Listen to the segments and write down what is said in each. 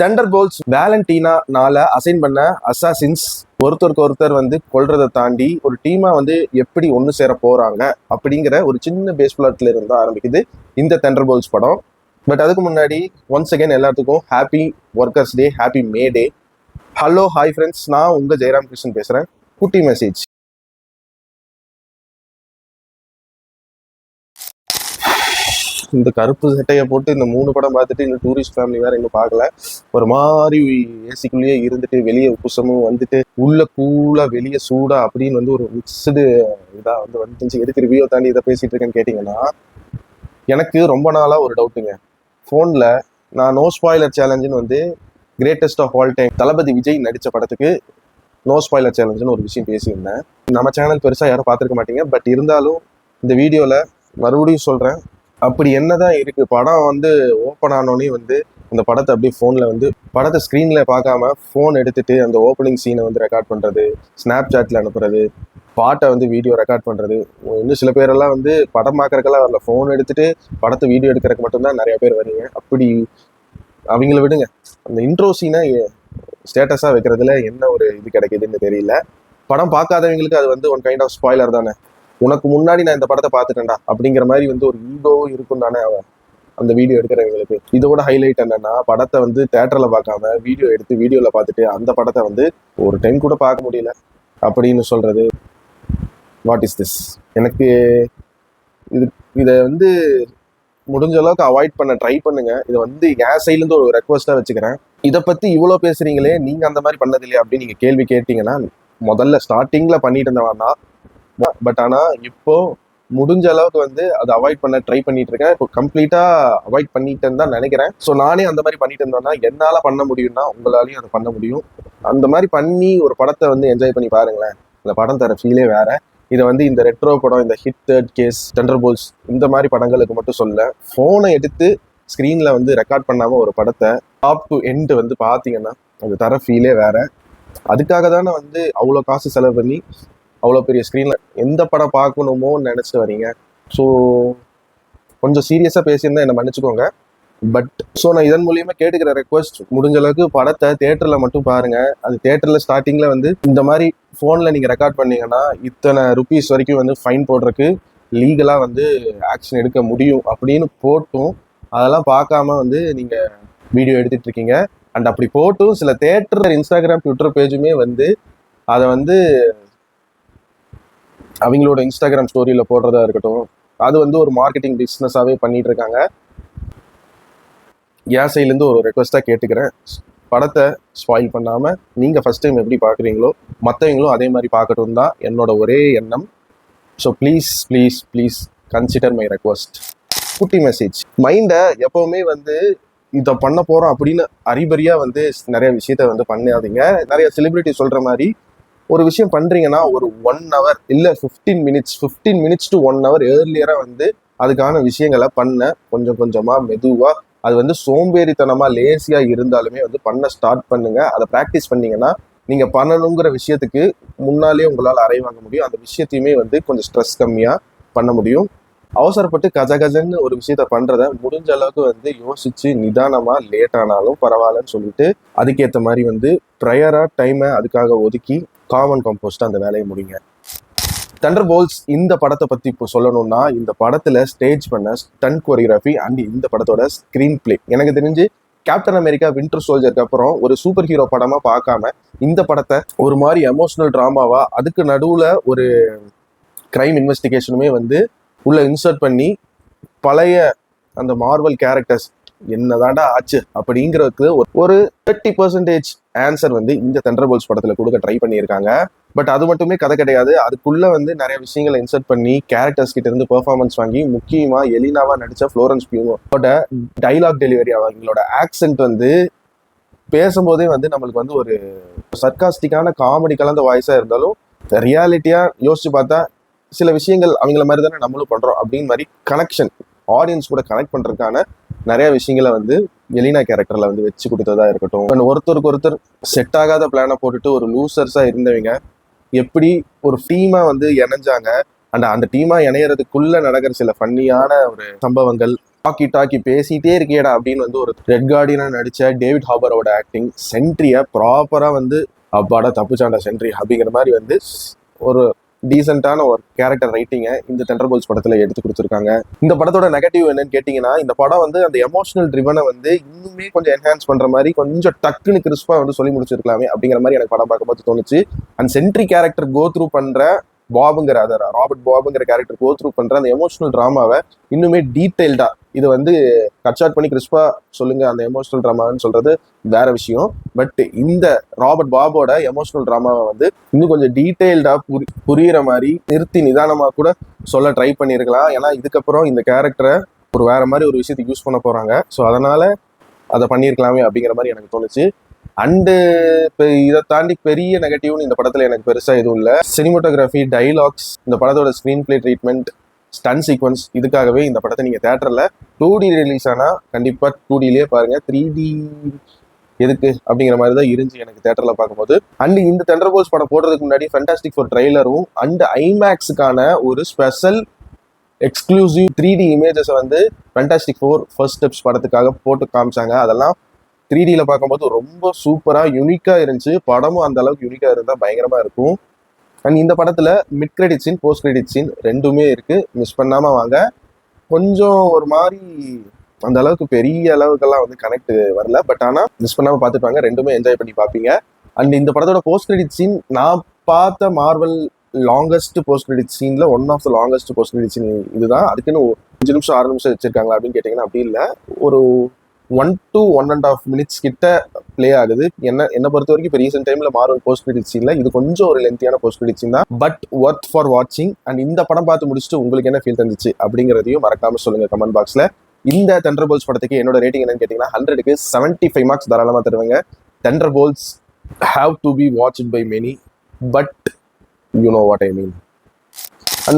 Thunder poles வேலண்டினால assign பண்ண assassins ஒருத்தருக்கு ஒருத்தர் வந்து கொல்றதை தாண்டி ஒரு டீமா வந்து எப்படி ஒன்று சேர போறாங்க அப்படிங்கிற ஒரு சின்ன பேஸ் பிளாட்ல இருந்து ஆரம்பிக்குது இந்த தண்டர் போல்ஸ் படம். பட் அதுக்கு முன்னாடி ஒன்ஸ் அகைன் எல்லாத்துக்கும் ஹாப்பி ஒர்க்கர்ஸ் டே, ஹாப்பி மே டே. ஹலோ ஹாய் ஃப்ரெண்ட்ஸ், நான் உங்க ஜெயராம் கிருஷ்ணன் பேசுறேன். குட்டி மெசேஜ். இந்த கருப்பு சட்டையை போட்டு இந்த 3 படம் பார்த்துட்டு இந்த டூரிஸ்ட் ஃபேமிலி வேற இன்னும் பார்க்கல. ஒரு மாதிரி ஏசிக்குள்ளேயே இருந்துட்டு வெளியே உப்புசமும் வந்துட்டு உள்ள கூலா வெளியே சூடா அப்படின்னு வந்து ஒரு மிக்சடு இதா வந்து எதுக்கு ரிவ்யூ தாண்டி இதை பேசிட்டு இருக்கேன்னு கேட்டீங்கன்னா, எனக்கு ரொம்ப நாளா ஒரு டவுட்டுங்க. ஃபோன்ல நான் நோ ஸ்பாய்லர் சேலஞ்சுன்னு வந்து கிரேட்டஸ்ட் ஆஃப் ஆல் டைம் தளபதி விஜய் நடித்த படத்துக்கு நோ ஸ்பாய்லர் சேலஞ்சுன்னு ஒரு விஷயம் பேசியிருந்தேன். நம்ம சேனல் பெருசாக யாரும் பார்த்துருக்க மாட்டீங்க. பட் இருந்தாலும் இந்த வீடியோவில் மறுபடியும் சொல்கிறேன், அப்படி என்னதான் இருக்கு. படம் வந்து ஓப்பன் ஆனோடனே வந்து அந்த படத்தை அப்படியே ஃபோனில் வந்து படத்தை ஸ்க்ரீனில் பார்க்காம ஃபோன் எடுத்துட்டு அந்த ஓப்பனிங் சீனை வந்து ரெக்கார்ட் பண்ணுறது, ஸ்னாப் சாட்டில் அனுப்புறது, பாட்டை வந்து வீடியோ ரெக்கார்ட் பண்ணுறது. இன்னும் சில பேரெல்லாம் வந்து படம் பார்க்குறக்கெல்லாம் வரல, ஃபோன் எடுத்துட்டு படத்தை வீடியோ எடுக்கிறதுக்கு மட்டும்தான் நிறைய பேர் வரீங்க. அப்படி அவங்கள விடுங்க. அந்த இன்ட்ரோ சீனை ஸ்டேட்டஸாக வைக்கிறதுல என்ன ஒரு இது கிடைக்குதுன்னு தெரியல. படம் பார்க்காதவங்களுக்கு அது வந்து ஒன் கைண்ட் ஆஃப் ஸ்பாய்லர் தானே. உனக்கு முன்னாடி நான் இந்த படத்தை பார்த்துட்டேன்டா அப்படிங்கிற மாதிரி வந்து ஒரு ஈகோ இருக்கும் தானே அந்த வீடியோ எடுக்கிறவங்களுக்கு. இதோட ஹைலைட் என்னன்னா, படத்தை வந்து தேட்டரில் பார்க்காம வீடியோ எடுத்து வீடியோவில் பார்த்துட்டு அந்த படத்தை வந்து ஒரு டைம் கூட பார்க்க முடியல அப்படின்னு சொல்றது. What is this? எனக்கு இதை வந்து முடிஞ்ச அளவுக்கு அவாய்ட் பண்ண ட்ரை பண்ணுங்க. இதை வந்து என் சைட்லேருந்து ஒரு ரெக்வஸ்ட்டாக வச்சுக்கிறேன். இதை பற்றி இவ்வளோ பேசுறீங்களே, நீங்கள் அந்த மாதிரி பண்ணது இல்லையா அப்படின்னு நீங்கள் கேள்வி கேட்டீங்கன்னா, முதல்ல ஸ்டார்டிங்கில் பண்ணிட்டு இருந்தவன்னா, பட் ஆனால் இப்போ முடிஞ்ச அளவுக்கு வந்து அதை அவாய்ட் பண்ண ட்ரை பண்ணிட்டு இருக்கேன். இப்போ கம்ப்ளீட்டாக அவாய்ட் பண்ணிட்டேன்னு தான் நினைக்கிறேன். ஸோ நானே அந்த மாதிரி பண்ணிட்டு இருந்தேன்னா என்னால் பண்ண முடியும்னா உங்களாலையும் அதை பண்ண முடியும். அந்த மாதிரி பண்ணி ஒரு படத்தை வந்து என்ஜாய் பண்ணி பாருங்களேன். அந்த படம் தர ஃபீலே வேற. இதை வந்து இந்த ரெட்ரோ படம், இந்த hit, third case, Thunderbolts இந்த மாதிரி படங்களுக்கு மட்டும் சொல்ல, ஃபோனை எடுத்து ஸ்க்ரீனில் வந்து ரெக்கார்ட் பண்ணாமல் ஒரு படத்தை டாப் டு எண்டு வந்து பார்த்தீங்கன்னா அது தர ஃபீலே வேற. அதுக்காக தானே வந்து அவ்வளோ காசு செலவு பண்ணி அவ்வளோ பெரிய ஸ்க்ரீனில் எந்த படம் பார்க்கணுமோன்னு நினச்சிட்டு வரீங்க. ஸோ கொஞ்சம் சீரியஸாக பேசியிருந்தா என்னை மன்னிச்சுக்கோங்க. பட் ஸோ நான் இதன் மூலியமாக கேட்டுக்கிற ரெக்வஸ்ட், முடிஞ்ச அளவுக்கு படத்தை தேட்டரில் மட்டும் பாருங்கள். அது தேட்டரில் ஸ்டார்டிங்கில் வந்து இந்த மாதிரி ஃபோனில் நீங்கள் ரெக்கார்ட் பண்ணீங்கன்னா இத்தனை ருபீஸ் வரைக்கும் வந்து ஃபைன் போடுறதுக்கு லீகலாக வந்து ஆக்ஷன் எடுக்க முடியும் அப்படின்னு போட்டும் அதெல்லாம் பார்க்காம வந்து நீங்கள் வீடியோ எடுத்துகிட்டு இருக்கீங்க. அண்ட் அப்படி போட்டும் சில தேட்டர் இன்ஸ்டாகிராம், ட்விட்டர் பேஜுமே வந்து அதை வந்து அவங்களோட இன்ஸ்டாகிராம் ஸ்டோரியில் போடுறதா இருக்கட்டும், அது வந்து ஒரு மார்க்கெட்டிங் பிஸ்னஸாகவே பண்ணிட்டு இருக்காங்க. என் சைட்லேருந்து ஒரு ரெக்வஸ்ட்டாக கேட்டுக்கிறேன், படத்தை ஸ்பாயில் பண்ணாமல் நீங்கள் ஃபஸ்ட் டைம் எப்படி பார்க்குறீங்களோ மற்றவங்களும் அதே மாதிரி பார்க்கட்டும் தான் என்னோட ஒரே எண்ணம். So please please please consider my request. குட்டி மெசேஜ். மைண்டை எப்போவுமே வந்து இதை பண்ண போகிறோம் அப்படின்னு அறிபறியாக வந்து நிறைய விஷயத்த வந்து பண்ணாதீங்க. நிறைய செலிபிரிட்டி சொல்கிற மாதிரி ஒரு விஷயம் பண்ணுறீங்கன்னா ஒரு 1 hour இல்லை 15 minutes to 1 hour ஏர்லியராக வந்து அதுக்கான விஷயங்களை பண்ண கொஞ்சம் கொஞ்சமாக மெதுவாக, அது வந்து சோம்பேறித்தனமாக லேசியாக இருந்தாலுமே வந்து பண்ண ஸ்டார்ட் பண்ணுங்க. அதை ப்ராக்டிஸ் பண்ணீங்கன்னா நீங்கள் பண்ணணுங்கிற விஷயத்துக்கு முன்னாலே உங்களால் அறை வாங்க முடியும். அந்த விஷயத்தையுமே வந்து கொஞ்சம் ஸ்ட்ரெஸ் கம்மியாக பண்ண முடியும். அவசரப்பட்டு கஜன்னு ஒரு விஷயத்த பண்ணுறத முடிஞ்ச அளவுக்கு வந்து யோசிச்சு நிதானமாக லேட் ஆனாலும் பரவாயில்லன்னு சொல்லிட்டு அதுக்கேற்ற மாதிரி வந்து ப்ரையராக டைமை அதுக்காக ஒதுக்கி காமன் கம்போஸ்ட்டாக அந்த வேலையை முடிங்க. தண்டர் போல்ஸ் இந்த படத்தை பற்றி இப்போ சொல்லணும்னா, இந்த படத்தில் ஸ்டேஜ் பண்ண ஸ்டண்ட் கோரியோகிராஃபி அண்ட் இந்த படத்தோட ஸ்க்ரீன் பிளே, எனக்கு தெரிஞ்சு கேப்டன் அமெரிக்கா வின்டர் சோல்ஜருக்கு அப்புறம் ஒரு சூப்பர் ஹீரோ படமாக பார்க்காம இந்த படத்தை ஒரு மாதிரி எமோஷனல் ட்ராமாவா, அதுக்கு நடுவில் ஒரு கிரைம் இன்வெஸ்டிகேஷனுமே வந்து உள்ள இன்சர்ட் பண்ணி பழைய அந்த மார்வல் கேரக்டர்ஸ் என்னதாண்டா ஆச்சு அப்படிங்கிறதுக்கு ஒரு 30% ஆன்சர் வந்து இந்த தண்டர் போல்ஸ் படத்துல கொடுக்க ட்ரை பண்ணியிருக்காங்க. பட் அது மட்டுமே கதை கிடையாது. அதுக்குள்ள வந்து நிறைய விஷயங்களை இன்சர்ட் பண்ணி கேரக்டர்ஸ் கிட்ட இருந்து பெர்ஃபார்மன்ஸ் வாங்கி, முக்கியமா எலினாவா நடிச்ச ஃப்ளோரன்ஸ் பியூவோட டைலாக் டெலிவரி, அவங்களோட ஆக்சென்ட் வந்து பேசும்போதே வந்து நம்மளுக்கு வந்து ஒரு சர்காஸ்டிக்கான காமெடி கலந்த வாய்ஸா இருந்தாலும் ரியாலிட்டியா யோசிச்சு பார்த்தா சில விஷயங்கள் அவங்கள மாதிரி தானே நம்மளும் பண்றோம் அப்படின்னு மாதிரி கனெக்ஷன், ஆடியன்ஸ் கூட கனெக்ட் பண்றதுக்கான நிறைய விஷயங்களை வந்து எலினா கேரக்டர்ல வந்து வச்சு கொடுத்ததா இருக்கட்டும். ஒருத்தருக்கு ஒருத்தர் செட் ஆகாத பிளானை போட்டுட்டு ஒரு லூசர்ஸா இருந்தவங்க எப்படி ஒரு டீமா வந்து இணைஞ்சாங்க, அண்ட் அந்த டீமா இணையறதுக்குள்ள நடக்கிற சில ஃபன்னியான ஒரு சம்பவங்கள், டாக்கி பேசிட்டே இருக்கேடா அப்படின்னு வந்து ஒரு ரெட் கார்டியனா நடிச்ச டேவிட் ஹார்பரோட ஆக்டிங், சென்ட்ரியை ப்ராப்பரா வந்து அப்பாடா தப்புச்சாண்டா சென்ட்ரி அப்படிங்கிற மாதிரி வந்து ஒரு டீசென்டான ஒரு கேரக்டர் ரைட்டிங்கை இந்த தெண்டர்போல்ட்ஸ் படத்துல எடுத்து கொடுத்துருக்காங்க. இந்த படத்தோட நெகட்டிவ் என்னன்னு கேட்டீங்கன்னா, இந்த படம் வந்து அந்த எமோஷனல் ட்ரிவனை வந்து இன்னுமே கொஞ்சம் என்ஹான்ஸ் பண்ற மாதிரி கொஞ்சம் டக்குன்னு கிறிஸ்பா வந்து சொல்லி முடிச்சிருக்கலாமே அப்படிங்கிற மாதிரி எனக்கு படம் பார்க்கும்போது தோணுச்சு. அந்த சென்ட்ரி கேரக்டர் கோ த்ரூ பண்ற பாபுங்கிற ராபர்ட் பாபுங்கிற கேரக்டர் கோ த்ரூ பண்ற அந்த எமோஷனல் டிராமாவை இன்னுமே டீடைல்டா இது வந்து கட் ஷாட் பண்ணி கிறிஸ்பா சொல்லுங்க அந்த எமோஷனல் டிராமான்னு சொல்றது வேற விஷயம். பட் இந்த ராபர்ட் பாபோட எமோஷனல் டிராமாவை வந்து இன்னும் கொஞ்சம் டீடைல்டா புரியுற மாதிரி நிறுத்தி நிதானமா கூட சொல்ல ட்ரை பண்ணியிருக்கலாம். ஏன்னா இதுக்கப்புறம் இந்த கேரக்டரை ஒரு வேற மாதிரி ஒரு விஷயத்துக்கு யூஸ் பண்ண போறாங்க. ஸோ அதனால அதை பண்ணியிருக்கலாமே அப்படிங்கிற மாதிரி எனக்கு தோணுச்சு. அண்டு இதை தாண்டி பெரிய நெகட்டிவ்னு இந்த படத்துல எனக்கு பெருசா எதுவும் இல்லை. சினிமோட்டோகிராஃபி, டைலாக்ஸ், இந்த படத்தோட screen play treatment, stunt sequence, இதுக்காகவே இந்த படத்தை நீங்க தியேட்டர்ல 2D ரிலீஸ் ஆனா கண்டிப்பா 2Dலயே பாருங்க. 3D எதுக்கு அப்படிங்கிற மாதிரி தான் இருந்துச்சு எனக்கு தியேட்டர்ல பார்க்கும்போது. அண்ட் இந்த தெண்டர்போல்ட்ஸ் படம் போடுறதுக்கு முன்னாடி ஃபேண்டாஸ்டிக் ஃபோர் ட்ரெய்லரும் அண்ட் ஐமேக்ஸுக்கான ஒரு ஸ்பெஷல் எக்ஸ்க்ளூசிவ் 3D இமேஜஸை வந்து ஃபேண்டாஸ்டிக் ஃபோர் ஃபர்ஸ்ட் ஸ்டெப்ஸ் படத்துக்காக போட்டு காமிச்சாங்க. அதெல்லாம் 3Dல பார்க்கும்போது ரொம்ப சூப்பரா யூனிக்கா இருந்துச்சு. படமும் அந்த அளவுக்கு யூனிக்கா இருந்தா பயங்கரமா இருக்கும். அண்ட் இந்த படத்துல mid credit scene, post credit scene ரெண்டுமே இருக்கு, மிஸ் பண்ணாம வாங்க. கொஞ்சம் ஒரு மாதிரி அந்த அளவுக்கு பெரிய அளவுக்கெல்லாம் வந்து கனெக்ட் வரல, பட் ஆனா மிஸ் பண்ணாம பார்த்துப்பாங்க, ரெண்டுமே என்ஜாய் பண்ணி பார்ப்பீங்க. அண்ட் இந்த படத்தோட போஸ்ட் கிரெடிட் சீன் நான் பார்த்த மார்வல் லாங்கஸ்ட் போஸ்ட் கிரெடிட் சீன்ல one of the longest post credit scene இதுதான். அதுக்குன்னு 5 நிமிஷம் 6 நிமிஷம் வச்சிருக்காங்களா அப்படின்னு கேட்டீங்கன்னா அப்படி இல்லை. ஒரு 1 to 1.5 minutes கிட்ட பிளே ஆகுது. என்ன பொறுத்த வரைக்கும் இப்போ ரீசெண்ட் டைம்ல மார்வல் போஸ்ட் கிரெடிட் சீன்ல இது கொஞ்சம் ஒரு லென்த்தியான போஸ்ட் கிரெடிட் சீன் தான், பட் ஒர்த் ஃபார் வாட்சிங். அண்ட் இந்த படம் பார்த்து முடிச்சுட்டு உங்களுக்கு என்ன ஃபீல் தந்துச்சு அப்படிங்கிறதையும் மறக்காம சொல்லுங்க கமெண்ட் பாக்ஸ்ல. இந்த தெண்டர்போல்ட்ஸ் படத்துக்கு என்னோட ரேட்டிங் என்னன்னு கேட்டீங்கன்னா 100க்கு 75 மார்க்ஸ் தாராளமா தருவாங்க. Thunderbolts have to be watched by many, but you know what I mean.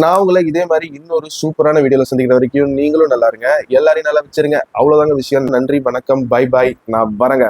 நான் உங்களை இதே மாதிரி இன்னொரு சூப்பரான வீடியோல சந்திக்கிற வரைக்கும் நீங்களும் நல்லா இருங்க, எல்லாரையும் நல்லா வச்சிருங்க. அவ்வளவுதாங்க விஷயம். நன்றி, வணக்கம், பை பாய். நான் வரேங்க.